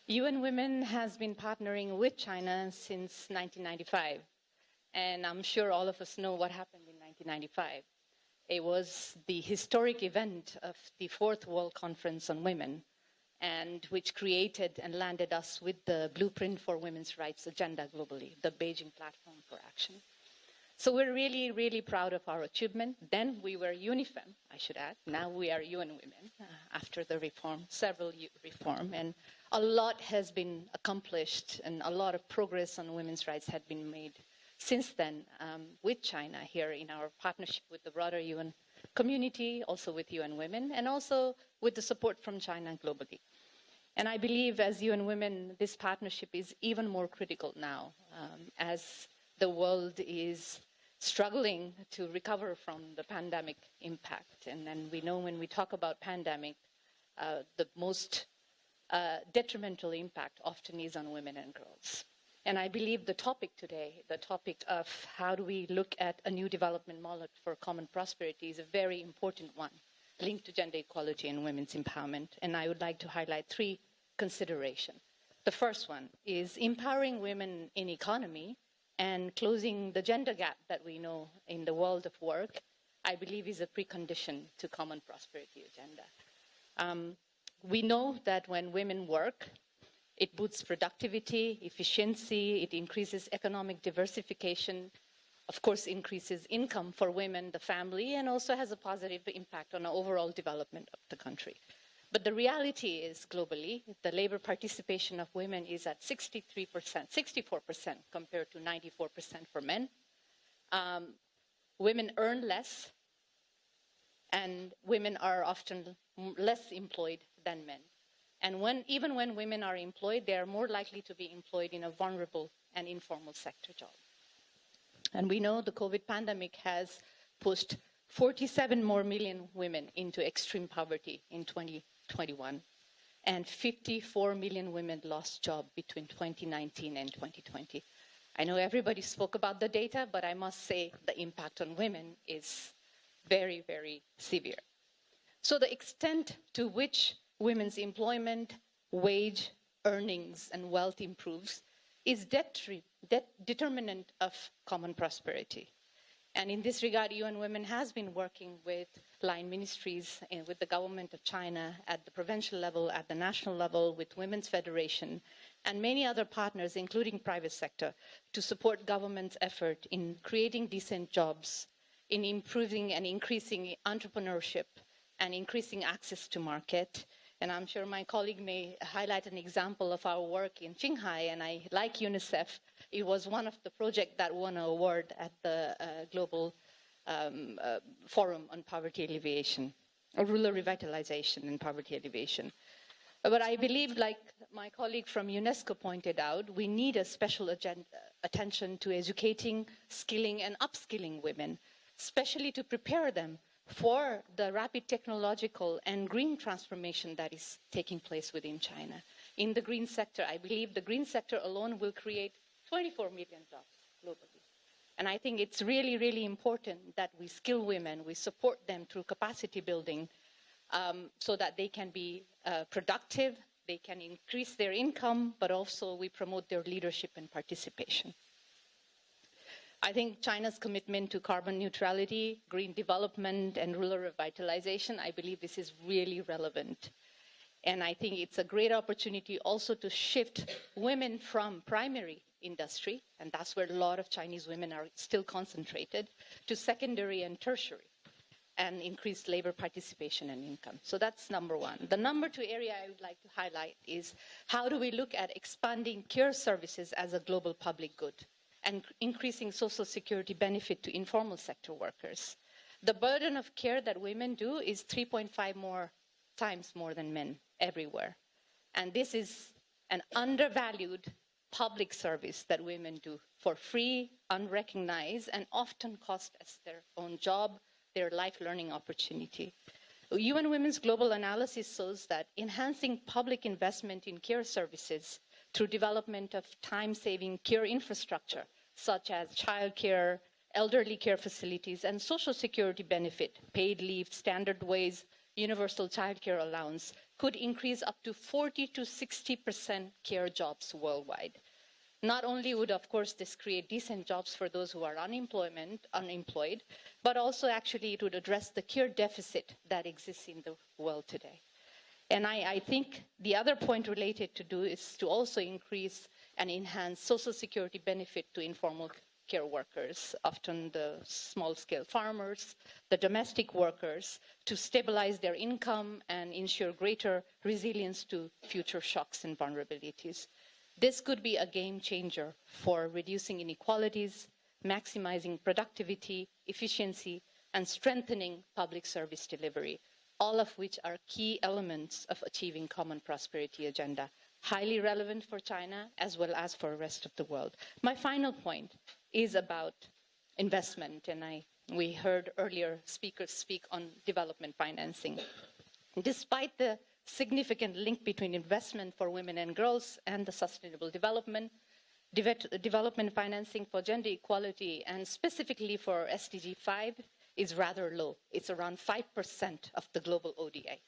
UN Women has been partnering with China since 1995. And I'm sure all of us know what happened in 1995. It was the historic event of the Fourth World Conference on Women, and which created and landed us with the blueprint for women's rights agenda globally, the Beijing Platform for Action. So we're really, really proud of our achievement. Then we were UNIFEM, I should add. Now we are UN Women after the reform, several reform. And a lot has been accomplished and a lot of progress on women's rights had been made since then with China here in our partnership with the broader UN community, also with UN Women, and also with the support from China globally. And I believe as UN Women, this partnership is even more critical now as the world is struggling to recover from the pandemic impact. And then we know when we talk about pandemic, the most detrimental impact often is on women and girls. And I believe the topic today, the topic of how do we look at a new development model for common prosperity is a very important one, linked to gender equality and women's empowerment. And I would like to highlight three considerations. The first one is empowering women in economy and closing the gender gap that we know in the world of work, I believe is a precondition to common prosperity agenda. We know that when women work, it boosts productivity, efficiency, it increases economic diversification, of course, increases income for women, the family, and also has a positive impact on the overall development of the country. But the reality is, globally, the labor participation of women is at 63%, 64% compared to 94% for men. Women earn less, and women are often less employed than men. And even when women are employed, they are more likely to be employed in a vulnerable and informal sector job. And we know the COVID pandemic has pushed 47 more million women into extreme poverty in 2021, and 54 million women lost jobs between 2019 and 2020. I know everybody spoke about the data, but I must say the impact on women is very, very severe. So the extent to which women's employment, wage, earnings, and wealth improves is determinant of common prosperity. And in this regard, UN Women has been working with line ministries and with the government of China at the provincial level, at the national level, with Women's Federation, and many other partners, including private sector, to support government's effort in creating decent jobs, in improving and increasing entrepreneurship, and increasing access to market. And I'm sure my colleague may highlight an example of our work in Shanghai, and I, like UNICEF, it was one of the projects that won an award at the Global Forum on Poverty Alleviation, or Rural Revitalization and Poverty Alleviation. But I believe, like my colleague from UNESCO pointed out, we need a special attention to educating, skilling, and upskilling women, especially to prepare them for the rapid technological and green transformation that is taking place within China. In the green sector, I believe the green sector alone will create 24 million jobs globally. And I think it's really, really important that we skill women, we support them through capacity building so that they can be productive, they can increase their income, but also we promote their leadership and participation. I think China's commitment to carbon neutrality, green development, and rural revitalization, I believe this is really relevant. And I think it's a great opportunity also to shift women from primary industry, and that's where a lot of Chinese women are still concentrated, to secondary and tertiary, and increase labor participation and income. So that's number one. The number two area I would like to highlight is how do we look at expanding care services as a global public good and increasing social security benefit to informal sector workers. The burden of care that women do is 3.5 times more than men everywhere. And this is an undervalued public service that women do for free, unrecognized, and often cost as their own job, their life learning opportunity. UN Women's global analysis shows that enhancing public investment in care services through development of time-saving care infrastructure, such as childcare, elderly care facilities, and social security benefit, paid leave, standard wage, universal childcare allowance, could increase up to 40 to 60% care jobs worldwide. Not only would, of course, this create decent jobs for those who are unemployed, but also actually it would address the care deficit that exists in the world today. And I think the other point related to do is to also increase and enhance social security benefit to informal care workers, often the small-scale farmers, the domestic workers, to stabilize their income and ensure greater resilience to future shocks and vulnerabilities. This could be a game changer for reducing inequalities, maximizing productivity, efficiency, and strengthening public service delivery, all of which are key elements of achieving common prosperity agenda, highly relevant for China as well as for the rest of the world. My final point is about investment, and we heard earlier speakers speak on development financing. Despite the significant link between investment for women and girls and the sustainable development, development financing for gender equality and specifically for SDG 5 is rather low. It's around 5% of the global ODA.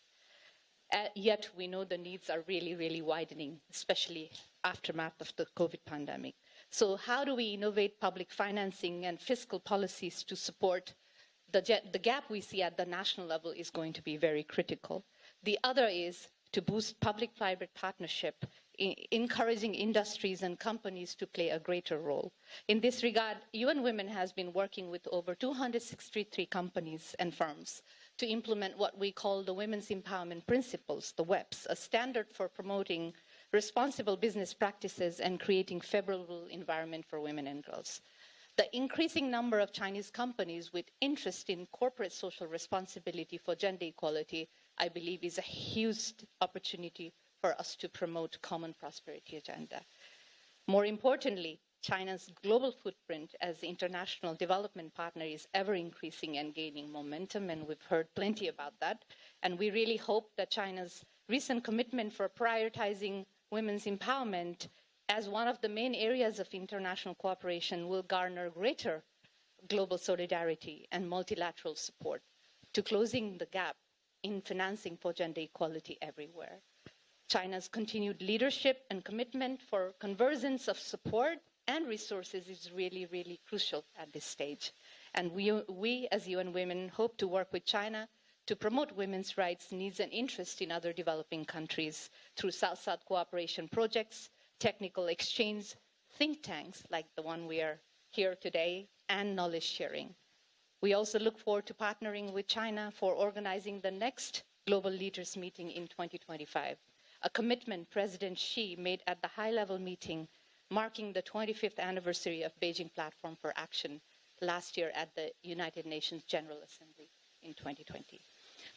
Yet we know the needs are really, really widening, especially aftermath of the COVID pandemic. So how do we innovate public financing and fiscal policies to support the gap we see at the national level is going to be very critical. The other is to boost public-private partnership, encouraging industries and companies to play a greater role. In this regard, UN Women has been working with over 263 companies and firms to implement what we call the Women's Empowerment Principles, the WEPs, a standard for promoting responsible business practices and creating favorable environment for women and girls. The increasing number of Chinese companies with interest in corporate social responsibility for gender equality, I believe, is a huge opportunity for us to promote common prosperity agenda. More importantly, China's global footprint as the international development partner is ever increasing and gaining momentum, and we've heard plenty about that. And we really hope that China's recent commitment for prioritizing women's empowerment as one of the main areas of international cooperation will garner greater global solidarity and multilateral support to closing the gap in financing for gender equality everywhere. China's continued leadership and commitment for convergence of support and resources is really, really crucial at this stage. And we as UN Women hope to work with China to promote women's rights, needs and interests in other developing countries through South-South cooperation projects, technical exchange, think tanks like the one we are here today, and knowledge sharing. We also look forward to partnering with China for organizing the next Global Leaders Meeting in 2025, a commitment President Xi made at the high-level meeting marking the 25th anniversary of Beijing Platform for Action last year at the United Nations General Assembly in 2020.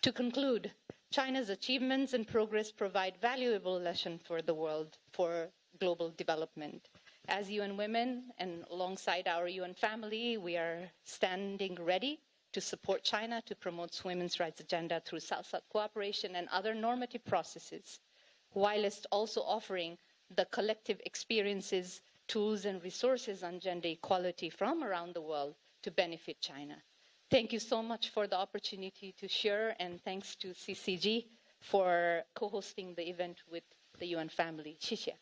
To conclude, China's achievements and progress provide valuable lessons for the world for global development. As UN Women and alongside our UN family, we are standing ready to support China to promote women's rights agenda through South-South cooperation and other normative processes, whilst also offering the collective experiences, tools and resources on gender equality from around the world to benefit China. Thank you so much for the opportunity to share, and thanks to CCG for co-hosting the event with the UN family. 谢谢.